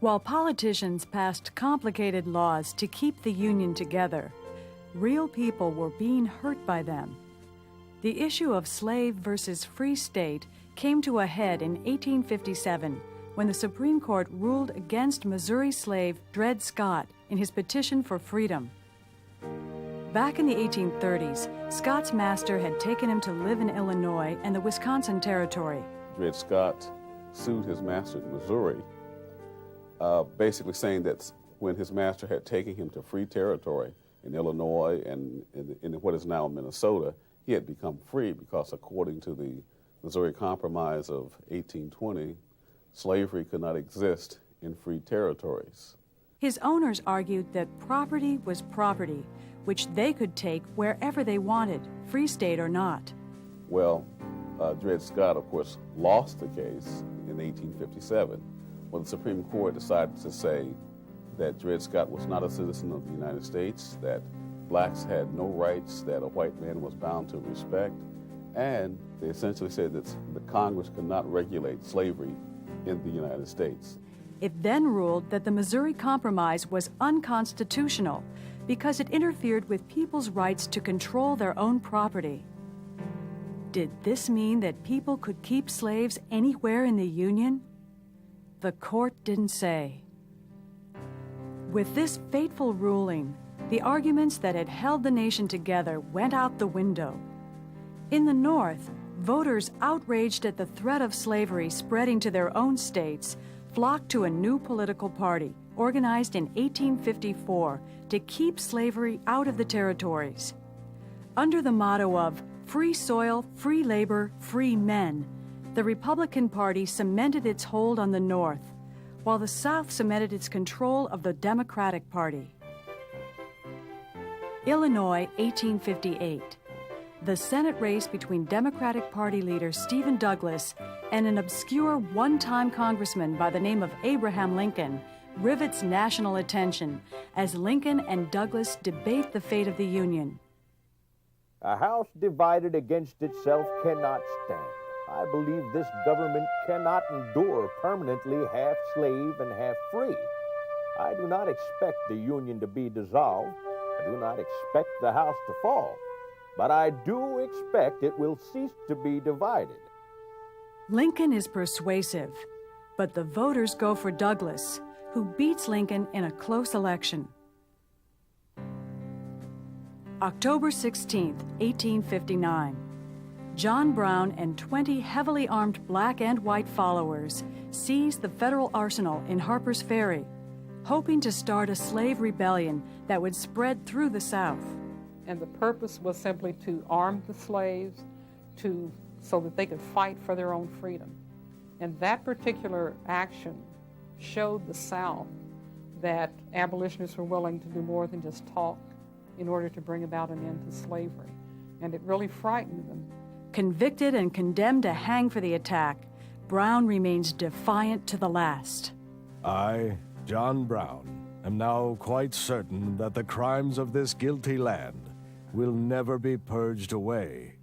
While politicians passed complicated laws to keep the Union together, real people were being hurt by them. The issue of slave versus free state came to a head in 1857 when the Supreme Court ruled against Missouri slave Dred Scott in his petition for freedom. Back in the 1830s, Scott's master had taken him to live in Illinois and the Wisconsin Territory. Dred Scott sued his master in Missouri, basically saying that when his master had taken him to free territory in Illinois and in what is now Minnesota, he had become free because according to the Missouri Compromise of 1820, slavery could not exist in free territories. His owners argued that property was property, which they could take wherever they wanted, free state or not. Well, Dred Scott, of course, lost the case in 1857 when the Supreme Court decided to say that Dred Scott was not a citizen of the United States, that blacks had no rights that a white man was bound to respect, and they essentially said that the Congress could not regulate slavery in the United States. It then ruled that the Missouri Compromise was unconstitutional because it interfered with people's rights to control their own property. Did this mean that people could keep slaves anywhere in the Union? The court didn't say. With this fateful ruling, the arguments that had held the nation together went out the window. In the North, voters outraged at the threat of slavery spreading to their own states flocked to a new political party organized in 1854 to keep slavery out of the territories. Under the motto of free soil, free labor, free men, the Republican Party cemented its hold on the North, while the South cemented its control of the Democratic Party. Illinois, 1858. The Senate race between Democratic Party leader Stephen Douglas and an obscure one-time congressman by the name of Abraham Lincoln rivets national attention as Lincoln and Douglas debate the fate of the Union. A house divided against itself cannot stand. I believe this government cannot endure permanently half slave and half free. I do not expect the Union to be dissolved. I do not expect the house to fall. But I do expect it will cease to be divided. Lincoln is persuasive, but the voters go for Douglas, who beats Lincoln in a close election. October 16, 1859. John Brown and 20 heavily armed black and white followers seized the federal arsenal in Harper's Ferry, hoping to start a slave rebellion that would spread through the South. And the purpose was simply to arm the slaves so that they could fight for their own freedom. And that particular action showed the South that abolitionists were willing to do more than just talk in order to bring about an end to slavery. And it really frightened them. Convicted and condemned to hang for the attack, Brown remains defiant to the last. I, John Brown, am now quite certain that the crimes of this guilty land will never be purged away